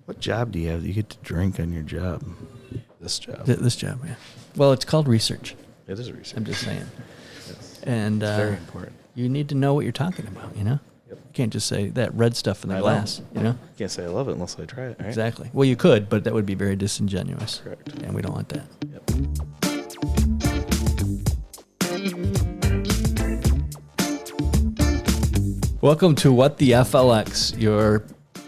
What job do you have that you get to drink on your job? This job. This job, yeah. Well, it's called research. It is research. I'm just saying. It's Very important. You need to know what you're talking about, you know? Yep. You can't just say that red stuff in the glass, you know? You can't say I love it unless I try it, right? Exactly. Well, you could, but that would be very disingenuous. Correct. And we don't want that. Yep. Welcome to What the FLX, your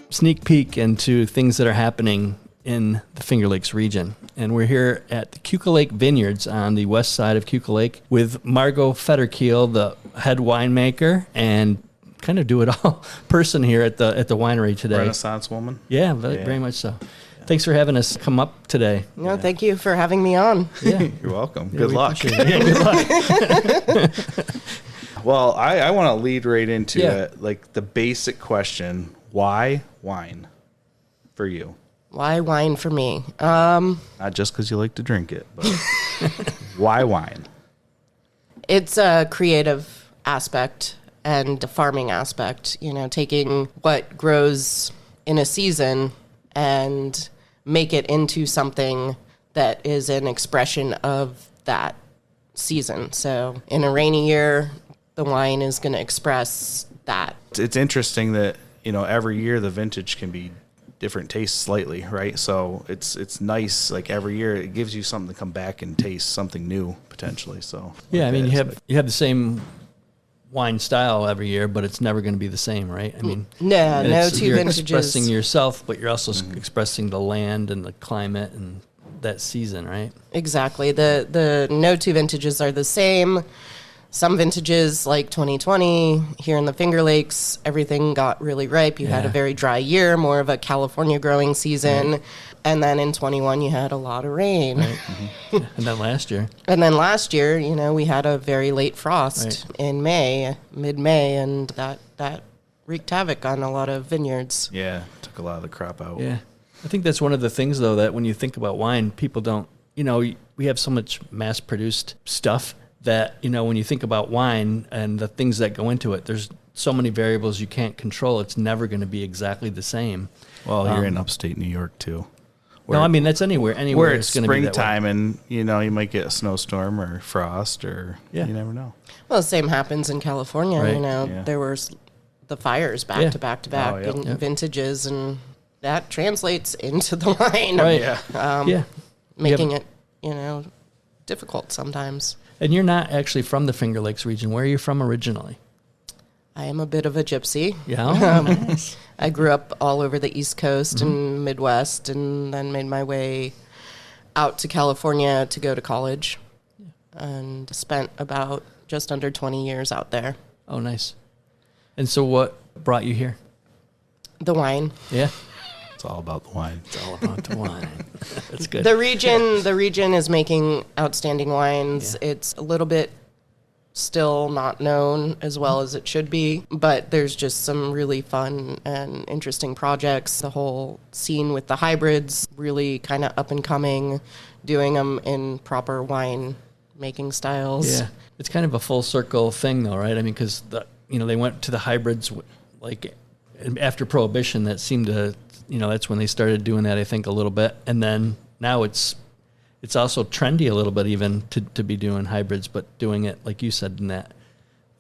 sneak peek into things that are happening in the Finger Lakes region. And we're here at the Keuka Lake Vineyards on the west side of Keuka Lake with Margot Federkiel, the head winemaker and kind of do-it-all person here at the winery today. Renaissance woman. Yeah, very much so. Yeah. Thanks for having us come up today. No, thank you for having me on. Yeah. You're welcome. Yeah, good luck. Yeah, good luck. Well, I want to lead right into it. Like the basic question, why wine for you? Why wine for me? Not just because you like to drink it, but why wine? It's a creative aspect and a farming aspect, you know, taking what grows in a season and make it into something that is an expression of that season. So in a rainy year, the wine is going to express that. It's interesting that, you know, every year the vintage can be different tastes slightly, right? So it's nice, like every year it gives you something to come back and taste something new potentially. So yeah, I mean you have the same wine style every year, but it's never going to be the same, right? I mean, no two you're vintages. Expressing yourself, but you're also expressing the land and the climate and that season, right? Exactly. The no two vintages are the same. Some vintages, like 2020, here in the Finger Lakes, everything got really ripe. You had a very dry year, more of a California growing season. Right. And then in 21, you had a lot of rain. Right. Mm-hmm. And then last year, you know, we had a very late frost in May, mid-May, and that wreaked havoc on a lot of vineyards. Yeah, took a lot of the crop out. Yeah. I think that's one of the things, though, that when you think about wine, people don't, you know, we have so much mass-produced stuff that, you know, when you think about wine and the things that go into it, there's so many variables you can't control. It's never going to be exactly the same. Well, you're in upstate New York, too. No, I mean, that's anywhere where it's going to be that way. springtime and, you know, you might get a snowstorm or frost or you never know. Well, the same happens in California. Right. You know, there were the fires back to back in vintages, and that translates into the wine. Right. Making it, you know, difficult sometimes. And you're not actually from the Finger Lakes region. Where are you from originally? I am a bit of a gypsy. Yeah. Nice. I grew up all over the East Coast and Midwest, and then made my way out to California to go to college, and spent about just under 20 years out there. Oh, nice. And so what brought you here? The wine. Yeah. It's all about the wine. It's all about the wine. That's good. The region is making outstanding wines. Yeah. It's a little bit still not known as well as it should be, but there's just some really fun and interesting projects. The whole scene with the hybrids, really kind of up and coming, doing them in proper wine making styles. Yeah. It's kind of a full circle thing though, right? I mean, because they went to the hybrids like after Prohibition. That seemed to, you know, that's when they started doing that, I think, a little bit. And then now it's also trendy a little bit even to be doing hybrids, but doing it, like you said, in that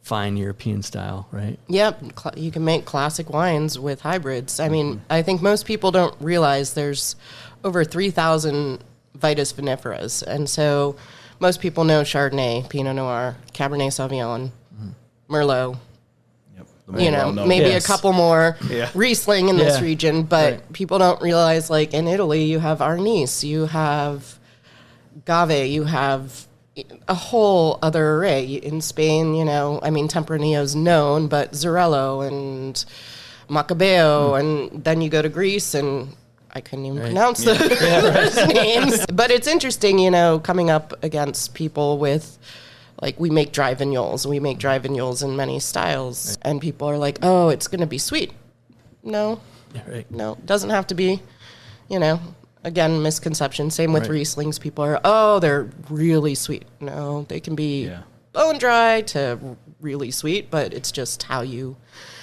fine European style, right? Yep. You can make classic wines with hybrids. I mean, I think most people don't realize there's over 3,000 Vitis viniferas. And so most people know Chardonnay, Pinot Noir, Cabernet Sauvignon, Merlot. You know, maybe a couple more Riesling in this region, but people don't realize, like, in Italy, you have Arnis, you have Gave, you have a whole other array. In Spain, you know, I mean, Tempranillo's known, but Xarello and Macabeo, and then you go to Greece, and I couldn't even pronounce those names. But it's interesting, you know, coming up against people with, like, we make dry vignoles. We make dry vignoles in many styles. And people are like, oh, it's going to be sweet. No. No, it doesn't have to be. You know, again, misconception. Same with Rieslings. People are, they're really sweet. No, they can be bone dry to really sweet, but it's just how you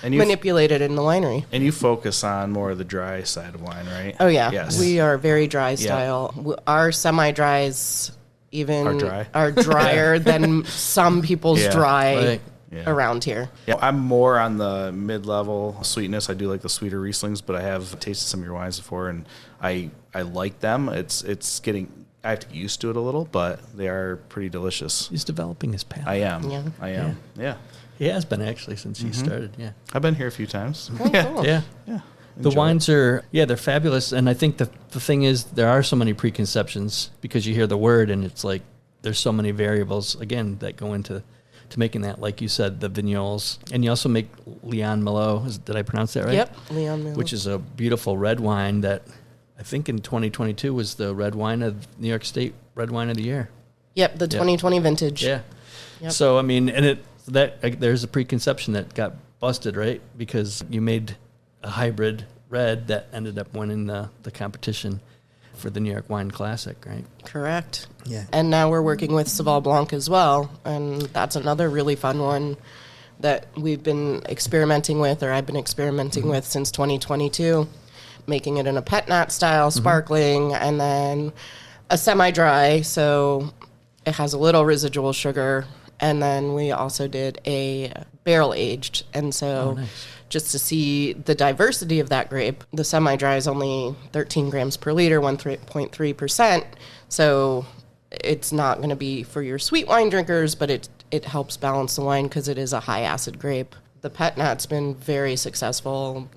And you manipulate it in the winery. And you focus on more of the dry side of wine, right? Oh yeah, Yes. we are very dry style. Our semi-dries are drier than some people's dry around here. Yeah, I'm more on the mid-level sweetness. I do like the sweeter Rieslings, but I have tasted some of your wines before, and I like them. It's getting, I have to get used to it a little, but they are pretty delicious. He's developing his palate. I am. Yeah. I am. Yeah. He has been actually since he started. Yeah. I've been here a few times. Oh, cool. Yeah. Yeah. The wines are, they're fabulous. And I think the thing is, there are so many preconceptions because you hear the word and it's like, there's so many variables, again, that go into making that, like you said, the vignoles. And you also make Leon Merlot. Did I pronounce that right? Yep, Leon Merlot. Which is a beautiful red wine that I think in 2022 was the red wine of New York State Red Wine of the Year. Yep, the 2020 vintage. Yeah. Yep. So, I mean, and there's a preconception that got busted, right? Because you made a hybrid red that ended up winning the competition for the New York Wine Classic, right? Correct. Yeah. And now we're working with Sauvignon Blanc as well, and that's another really fun one that we've been experimenting with, or I've been experimenting with since 2022, making it in a pet nat style, sparkling, and then a semi-dry, so it has a little residual sugar, and then we also did a barrel aged, and so just to see the diversity of that grape, the semi-dry is only 13 grams per liter, 1.3%, so it's not going to be for your sweet wine drinkers, but it helps balance the wine because it is a high acid grape. The pet nat's been very successful.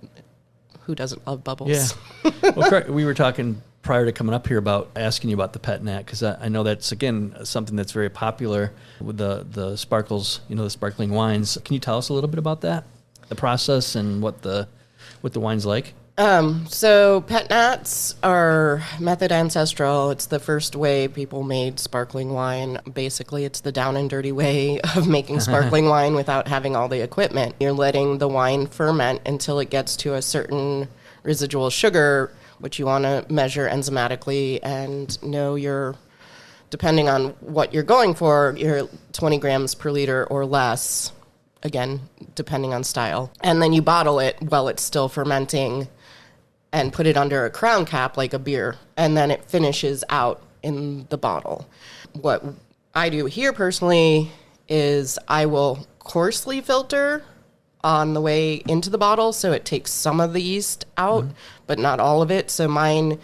Who doesn't love bubbles? Yeah. Well, we were talking prior to coming up here about asking you about the pet nat, because I know that's, again, something that's very popular with the sparkles, the sparkling wines. Can you tell us a little bit about that, the process and what the wine's like? So pet nats are method ancestral. It's the first way people made sparkling wine. Basically, it's the down and dirty way of making sparkling wine without having all the equipment. You're letting the wine ferment until it gets to a certain residual sugar, which you want to measure enzymatically and know depending on what you're going for, you're 20 grams per liter or less, again, depending on style. And then you bottle it while it's still fermenting and put it under a crown cap like a beer, and then it finishes out in the bottle. What I do here personally is I will coarsely filter on the way into the bottle, so it takes some of the yeast out, but not all of it. So mine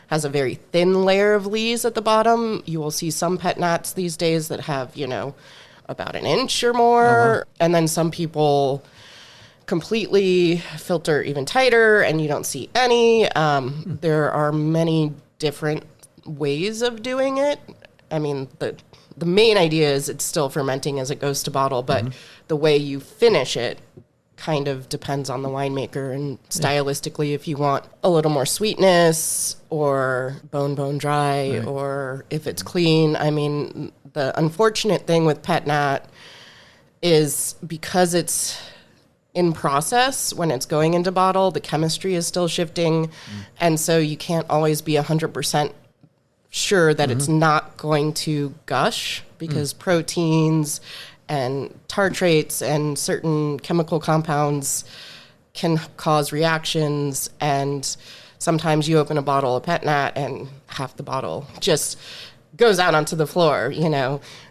has a very thin layer of lees at the bottom. You will see some pet nats these days that have, about an inch or more, and then some people completely filter even tighter and you don't see any. There are many different ways of doing it. I mean, the main idea is it's still fermenting as it goes to bottle, but the way you finish it kind of depends on the winemaker, and stylistically, if you want a little more sweetness or bone dry, or if it's clean. I mean, the unfortunate thing with pet nat is because it's in process, when it's going into bottle, the chemistry is still shifting. And so you can't always be 100% sure that it's not going to gush, because proteins and tartrates and certain chemical compounds can cause reactions. And sometimes you open a bottle of pet nat and half the bottle just goes out onto the floor,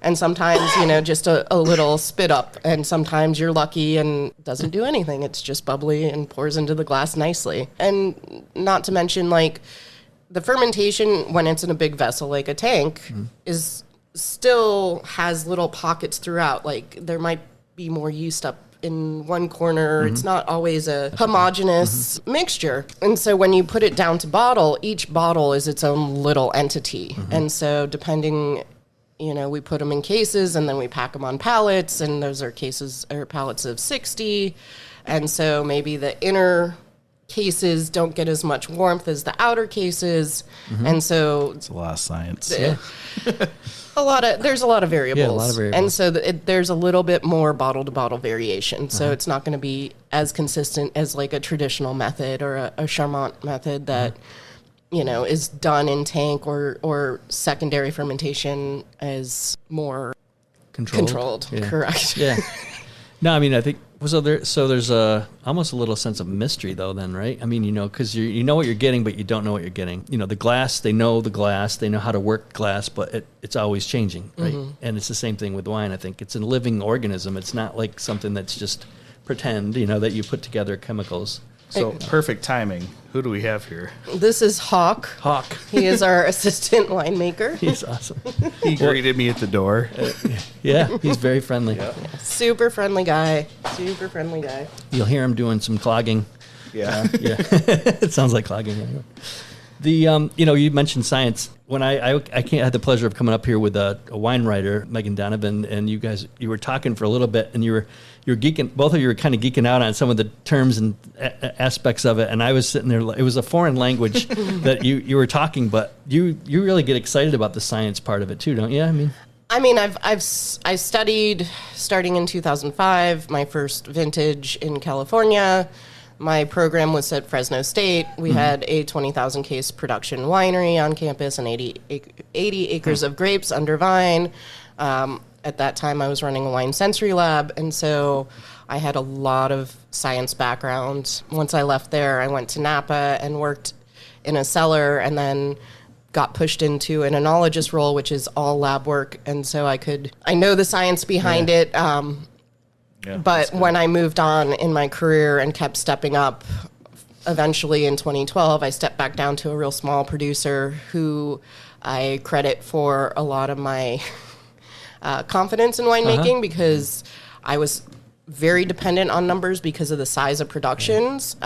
and sometimes, just a little spit up, and sometimes you're lucky and doesn't do anything. It's just bubbly and pours into the glass nicely. And not to mention, like, the fermentation when it's in a big vessel, like a tank, is still has little pockets throughout. Like, there might be more yeast up in one corner. It's not always a homogeneous mixture. And so when you put it down to bottle, each bottle is its own little entity. And so depending, we put them in cases and then we pack them on pallets, and those are cases or pallets of 60. And so maybe the inner cases don't get as much warmth as the outer cases. And so it's a lot of science. There's a lot of variables. Yeah, a lot of variables. And so there's a little bit more bottle to bottle variation. So it's not going to be as consistent as like a traditional method or a Charmant method that, is done in tank, or secondary fermentation is more controlled. Yeah. Correct. Yeah. No, I mean, I think there's a almost a little sense of mystery though. Then, right? I mean, because you know what you're getting, but you don't know what you're getting. The glass, they know how to work glass, but it's always changing, right? Mm-hmm. And it's the same thing with wine. I think it's a living organism. It's not like something that's just pretend, that you put together chemicals. So perfect timing. Who do we have here? This is Hawk. He is our assistant winemaker. He's awesome. He greeted me at the door. Yeah, he's very friendly. Yeah, super friendly guy. You'll hear him doing some clogging. Yeah. Yeah. It sounds like clogging. Anyway. You mentioned science. When I had the pleasure of coming up here with a wine writer, Megan Donovan, and you were talking for a little bit, and you were geeking. Both of you were kind of geeking out on some of the terms and aspects of it, and I was sitting there. It was a foreign language that you were talking, but you really get excited about the science part of it too, don't you? I studied starting in 2005, my first vintage in California. My program was at Fresno State. We had a 20,000 case production winery on campus and 80 acres of grapes under vine. At that time, I was running a wine sensory lab, and so I had a lot of science background. Once I left there, I went to Napa and worked in a cellar, and then got pushed into an enologist role, which is all lab work, and so I know the science behind it. But when I moved on in my career and kept stepping up, eventually in 2012, I stepped back down to a real small producer who I credit for a lot of my confidence in winemaking because I was very dependent on numbers because of the size of productions,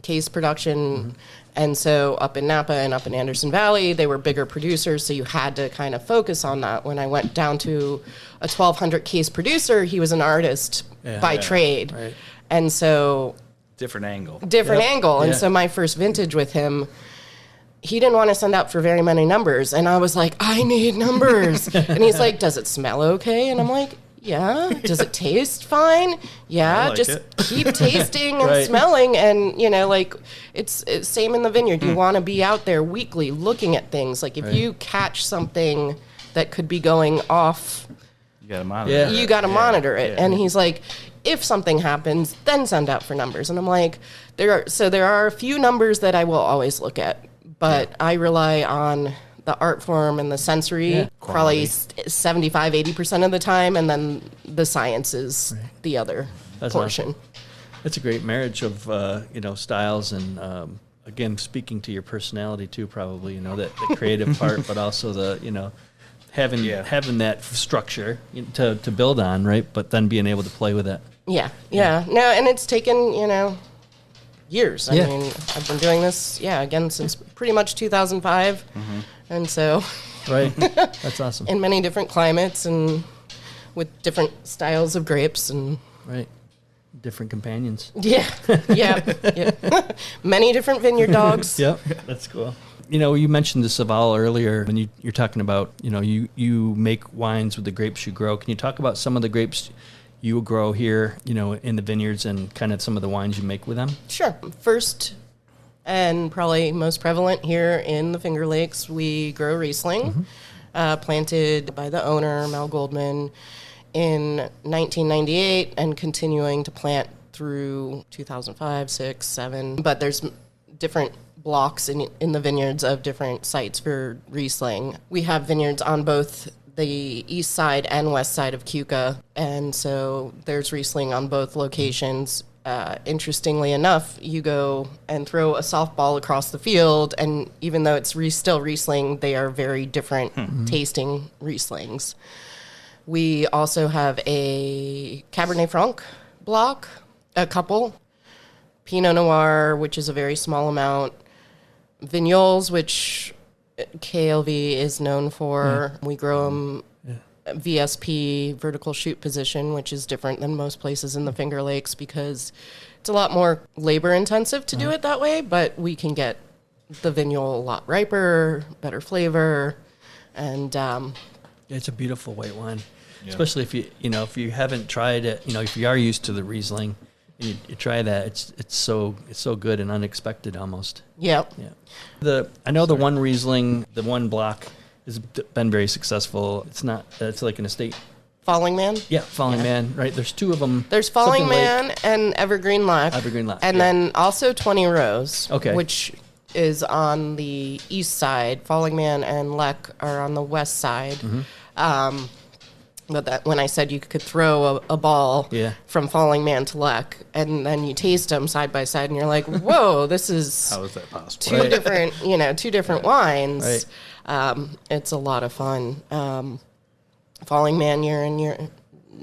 case production. And so up in Napa and up in Anderson Valley, they were bigger producers, so you had to kind of focus on that. When I went down to a 1,200 case producer, he was an artist by trade. Right. And so... Different angle. And so my first vintage with him, he didn't want to send out for very many numbers. And I was like, I need numbers. And he's like, does it smell okay? And I'm like... Yeah. Does it taste fine? Yeah. Just keep tasting and smelling. And, it's same in the vineyard. You want to be out there weekly looking at things. Like if you catch something that could be going off, you got to monitor it. You got to monitor it. And he's like, if something happens, then send out for numbers. And I'm like, there are a few numbers that I will always look at, but I rely on the art form and the sensory probably 75, 80% of the time, and then the science is the other portion. Awesome. That's a great marriage of styles and again, speaking to your personality too, probably the creative part, but also the having that structure to build on, right? But then being able to play with it. Yeah. No, and it's taken years. I mean, I've been doing this again since pretty much 2005. And so, that's awesome. In many different climates and with different styles of grapes and different companions. Yeah. Many different vineyard dogs. Yep, that's cool. You mentioned the Saval earlier when you're talking about you make wines with the grapes you grow. Can you talk about some of the grapes you grow here, in the vineyards and kind of some of the wines you make with them? Sure. First, and probably most prevalent here in the Finger Lakes, we grow Riesling, planted by the owner, Mel Goldman, in 1998 and continuing to plant through 2005, 6, 7. But there's different blocks in the vineyards of different sites for Riesling. We have vineyards on both the east side and west side of Keuka, and so there's Riesling on both locations. Interestingly enough, you go and throw a softball across the field, and even though it's still Riesling, they are very different tasting Rieslings. We also have a Cabernet Franc block, a couple, Pinot Noir, which is a very small amount, Vignoles, which KLV is known for. We grow them VSP, vertical shoot position, which is different than most places in the Finger Lakes because it's a lot more labor intensive to do it that way, but we can get the Vignole a lot riper, better flavor, and it's a beautiful white wine, especially if you haven't tried it, if you are used to the Riesling and you try that, it's so good and unexpected almost. Yep. Yeah. The one Riesling, the one block has been very successful. It's like an estate Falling Man? Yeah, Falling Man, right? There's two of them. There's Falling Something Man and Evergreen Luck. Evergreen Luck, And yeah. then also 20 Rows, Okay. which is on the east side. Falling Man and Luck are on the west side. Mm-hmm. But that when I said you could throw a ball Yeah. from Falling Man to Luck, and then you taste them side by side, and you're like, whoa, this is How is that possible? two different wines. Right. It's a lot of fun. Falling Man year in year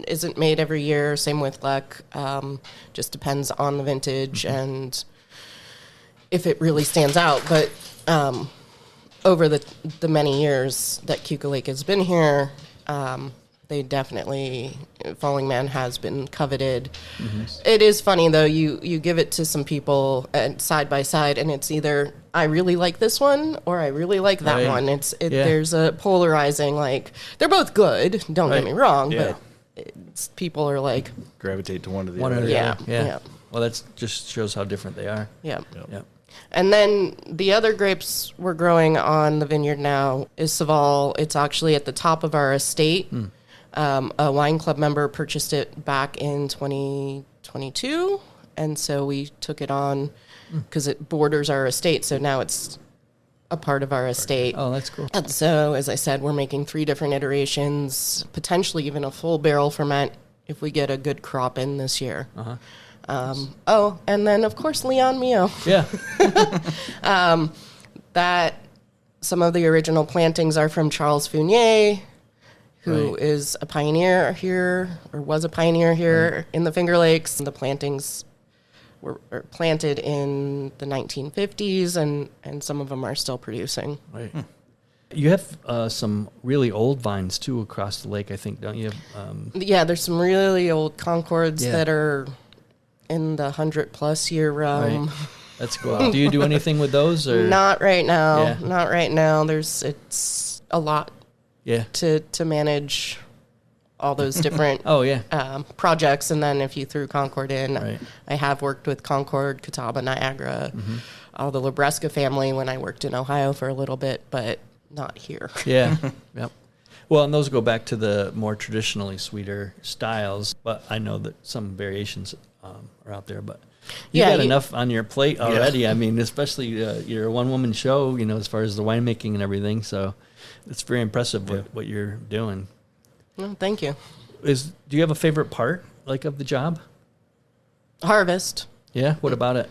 isn't made every year. Same with Luck. Just depends on the vintage and if it really stands out. But over the many years that Keuka Lake has been here, they definitely, Falling Man has been coveted. It is funny though, you give it to some people and side by side, and it's either I really like this one or I really like that Right. one. Yeah. There's a polarizing, like, they're both good, don't Right. get me wrong, Yeah. but people are like, Gravitate to one or the One or other. the Yeah, other. Yeah. yeah. Well, that just shows how different they are. yeah. Yeah. And then the other grapes we're growing on the vineyard now is Saval. It's actually at the top of our estate. A wine club member purchased it back in 2022, and so we took it on because it borders our estate, so now it's a part of our estate. Oh, that's cool. And so, as I said, we're making 3 different iterations, potentially even a full barrel ferment if we get a good crop in this year. And then, of course, Leon Mio. Yeah. That some of the original plantings are from Charles Fournier, who Right. is a pioneer here, or was a pioneer here in the Finger Lakes. The plantings were planted in the 1950s, and some of them are still producing. Right. You have some really old vines too across the lake, I think, don't you? Yeah, there's some really old Concords Yeah. that are in the 100+ year realm. Right. That's cool. Do you do anything with those, or Not right now. Yeah. Not right now. It's a lot Yeah. to manage all those different Oh yeah. projects. And then if you threw Concord in, Right. I have worked with Concord, Catawba, Niagara, all the Labresca family when I worked in Ohio for a little bit, but not here. Yeah. Yep. Well, and those go back to the more traditionally sweeter styles, but I know that some variations are out there. But you Yeah, got you- enough on your plate already. I mean, especially you're a one-woman show, as far as the winemaking and everything. So it's very impressive what you're doing. Well, thank you. Do you have a favorite part, like, of the job? Harvest. Yeah. What about it?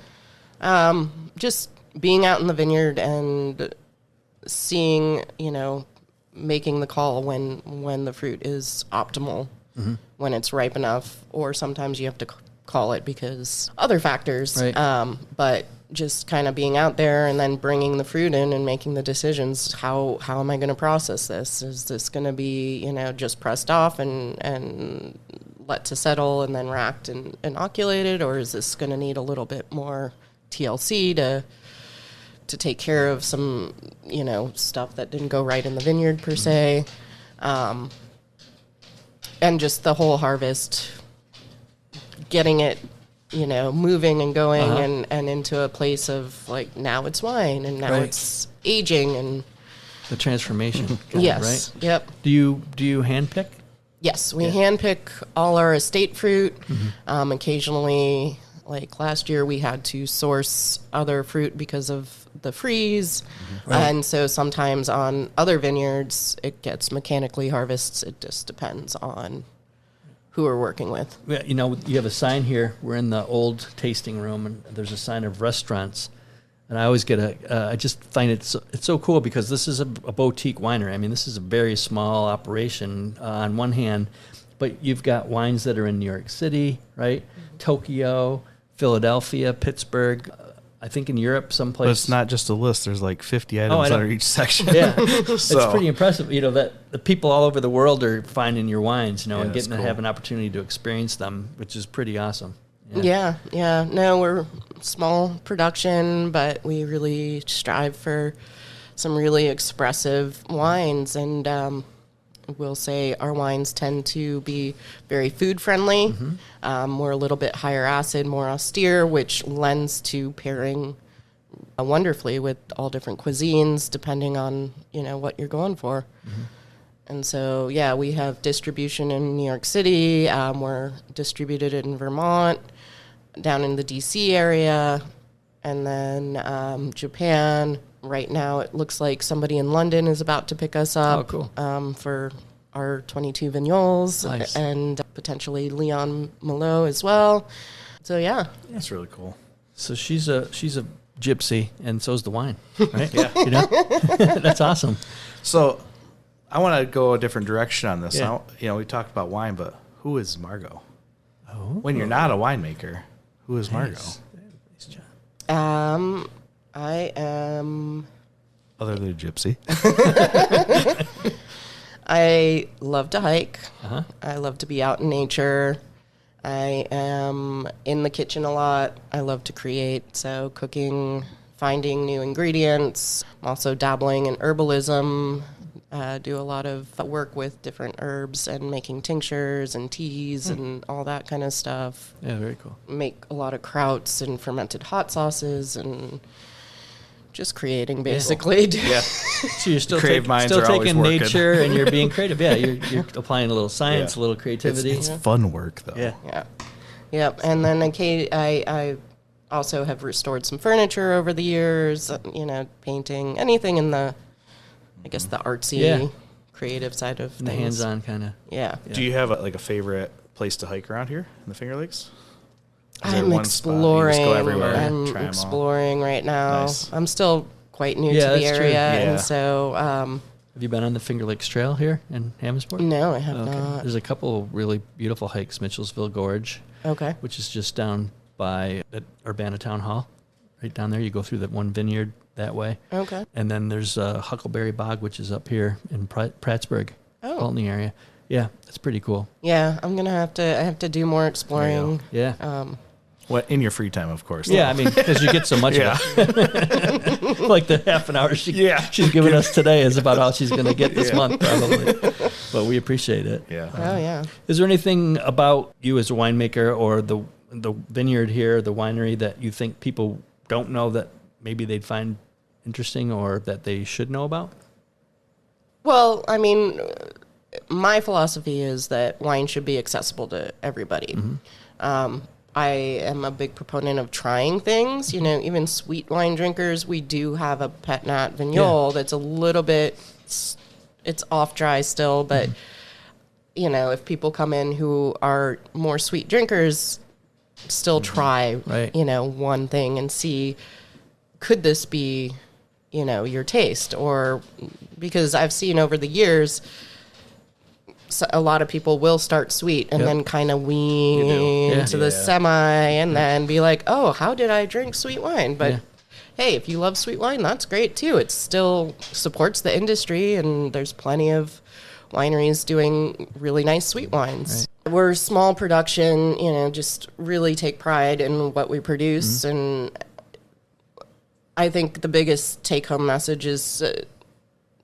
Just being out in the vineyard and seeing, making the call when the fruit is optimal, when it's ripe enough, or sometimes you have to call it because other factors. Right. But just kind of being out there and then bringing the fruit in and making the decisions. How am I going to process this? Is this going to be, just pressed off and let to settle and then racked and inoculated, or is this going to need a little bit more TLC to take care of some, stuff that didn't go right in the vineyard per se. And just the whole harvest, getting it, moving and going and into a place of, like, now it's wine and now Right. it's aging and The transformation. kind yes. of, right? Yep. Do you handpick? Yes, we handpick all our estate fruit. Occasionally, like last year, we had to source other fruit because of the freeze. And so sometimes on other vineyards, it gets mechanically harvested. It just depends on who we're working with. Yeah, you have a sign here. We're in the old tasting room, and there's a sign of restaurants. And I always get I just find it's so cool because this is a boutique winery. I mean, this is a very small operation on one hand, but you've got wines that are in New York City, right? Tokyo, Philadelphia, Pittsburgh. I think in Europe, someplace. But it's not just a list. There's like 50 I items know. under each section. Yeah, it's So- pretty impressive. That the people all over the world are finding your wines, and it's getting to cool. have an opportunity to experience them, which is pretty awesome. Yeah. No, we're small production, but we really strive for some really expressive wines. And we'll say our wines tend to be very food friendly. We're a little bit higher acid, more austere, which lends to pairing wonderfully with all different cuisines, depending on what you're going for. And so, yeah, we have distribution in New York City. We're distributed in Vermont, down in the DC area, and then Japan. Right now, it looks like somebody in London is about to pick us up for our 22 vignoles, Nice. and potentially Leon Malo as well. So, yeah. That's really cool. So she's a gypsy, and so's the wine, right? Yeah. You know? That's awesome. So I want to go a different direction on this. Yeah. We talked about wine, but who is Margot? Oh. When you're not a winemaker, who is Margot? Nice job. I am... Other than a gypsy. I love to hike. Uh-huh. I love to be out in nature. I am in the kitchen a lot. I love to create, so cooking, finding new ingredients. I'm also dabbling in herbalism. Do a lot of work with different herbs and making tinctures and teas and all that kind of stuff. Yeah, very cool. Make a lot of krauts and fermented hot sauces and just creating, basically. Yeah. So you're still, Creative minds are always taking working. nature and you're being creative. Yeah, you're applying a little science, a little creativity. It's fun work, though. Yeah. Yeah. Yep. And then I also have restored some furniture over the years, painting, anything in the, I guess, the artsy, creative side of And the things. hands-on kind of. Yeah. Do you have a favorite place to hike around here in the Finger Lakes? Is there I'm one spot you just go exploring. everywhere and I'm try 'em all? exploring right now. Nice. I'm still quite new to Yeah, the that's true. area, Yeah. and so Have you been on the Finger Lakes Trail here in Hammondsport? no, I have not. There's a couple really beautiful hikes. Mitchellsville Gorge, Okay. which is just down by at Urbana Town Hall. Right down there, you go through that one vineyard that way. Okay. And then there's Huckleberry Bog, which is up here in Prattsburg, Pulteney area. Yeah, that's pretty cool. Yeah, I have to do more exploring. Yeah. What, in your free time, of course. Yeah, I mean, because you get so much of it. Like the half an hour she's giving us today is about all she's going to get this month, probably. But we appreciate it. Yeah. Oh, yeah. Is there anything about you as a winemaker or the vineyard here, the winery, that you think people don't know that maybe they'd find interesting or that they should know about? Well, I mean, my philosophy is that wine should be accessible to everybody. Mm-hmm. I am a big proponent of trying things. Even sweet wine drinkers, we do have a Pet Nat Vignole that's a little bit, it's off dry still, but, if people come in who are more sweet drinkers, still try, one thing and see, could this be, your taste? Or because I've seen over the years, a lot of people will start sweet and then kind of wean to the semi and then be like, oh, how did I drink sweet wine? But hey, if you love sweet wine, that's great too. It still supports the industry, and there's plenty of wineries doing really nice sweet wines. Right. We're small production, just really take pride in what we produce. Mm-hmm. And I think the biggest take-home message is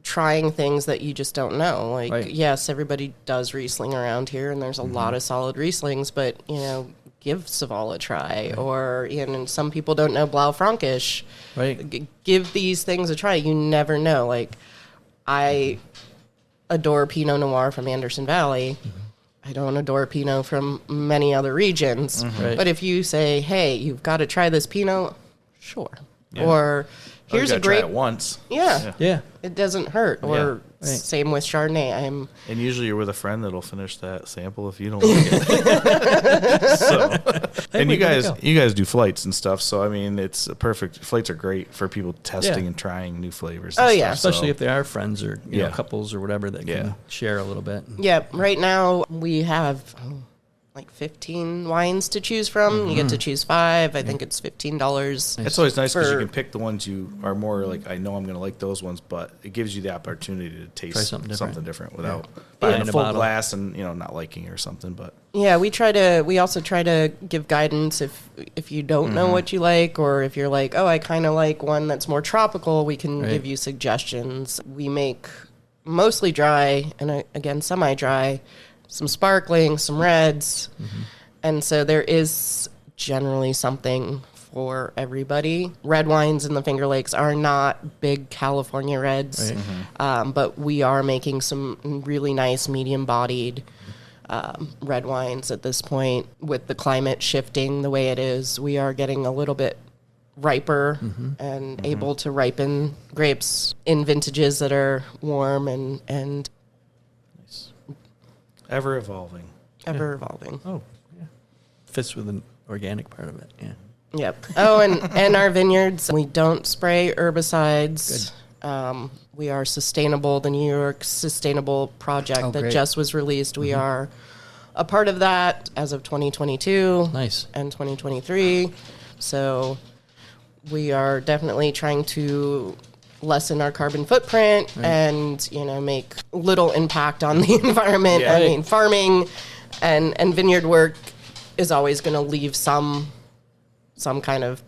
trying things that you just don't know. Yes, everybody does Riesling around here, and there's a lot of solid Rieslings, but, give Saval a try. Right. Or, some people don't know Blaufränkisch. Right. Give these things a try. You never know. I adore Pinot Noir from Anderson Valley. Mm-hmm. I don't adore Pinot from many other regions. Mm-hmm. Right. But if you say, hey, you've got to try this Pinot, sure. Yeah. Or here's a great... try it once. Yeah. It doesn't hurt. Or same with Chardonnay. And usually you're with a friend that'll finish that sample if you don't like it. And you guys do flights and stuff, so I mean it's perfect. Flights are great for people testing and trying new flavors. And stuff, especially if they are friends or couples or whatever that can share a little bit. Yeah, right now we have 15 wines to choose from. Mm-hmm. You get to choose 5. I think it's $15. It's always nice because you can pick the ones you are more like, I know I'm going to like those ones, but it gives you the opportunity to taste something different without buying a full glass and not liking it or something. But yeah, we also try to give guidance if you don't know what you like, or if you're like, oh, I kind of like one that's more tropical, we can give you suggestions. We make mostly dry and again semi-dry, some sparkling, some reds. Mm-hmm. And so there is generally something for everybody. Red wines in the Finger Lakes are not big California reds, Right. but we are making some really nice medium-bodied red wines at this point. With the climate shifting the way it is, we are getting a little bit riper and able to ripen grapes in vintages that are warm and Ever evolving. ever evolving. Oh, yeah. Fits with the organic part of it. Yeah. Yep. Oh, and our vineyards, we don't spray herbicides. We are sustainable. The New York Sustainable Project that great. just was released, we are a part of that as of 2022 Nice. and 2023. So we are definitely trying to lessen our carbon footprint and, make little impact on the environment. Yeah. I mean, farming and vineyard work is always going to leave some kind of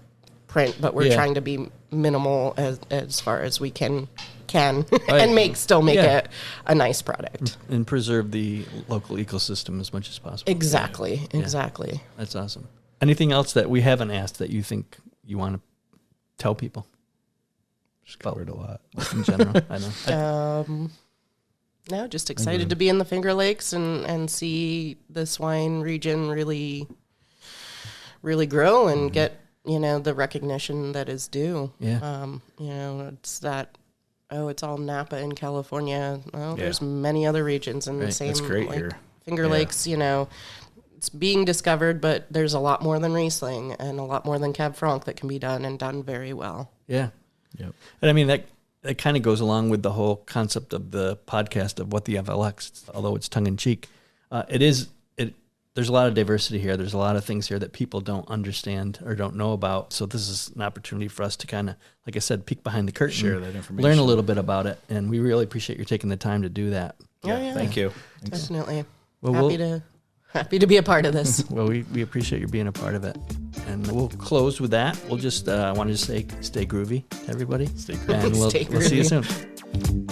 print, but we're trying to be minimal as far as we can and still make it a nice product. And preserve the local ecosystem as much as possible. Exactly. That's awesome. Anything else that we haven't asked that you think you want to tell people? Just covered a lot. In general, I know. No, just excited to be in the Finger Lakes and see this wine region really grow and get, the recognition that is due. Yeah. It's that, it's all Napa in California. Well, there's many other regions in the same. That's great here. Finger Lakes, it's being discovered, but there's a lot more than Riesling and a lot more than Cab Franc that can be done and done very well. Yeah. Yep. And I mean, that kind of goes along with the whole concept of the podcast of what the FLX, although it's tongue in cheek. There's a lot of diversity here. There's a lot of things here that people don't understand or don't know about. So this is an opportunity for us to kind of, like I said, peek behind the curtain, Share that information. learn a little bit about it. And we really appreciate you taking the time to do that. Yeah. Thank you. Definitely. Well, Happy to be a part of this. Well, we appreciate you being a part of it. And we'll close with that. We'll just, I wanted to say, stay groovy, everybody. Stay groovy. And we'll Stay see you groovy. soon.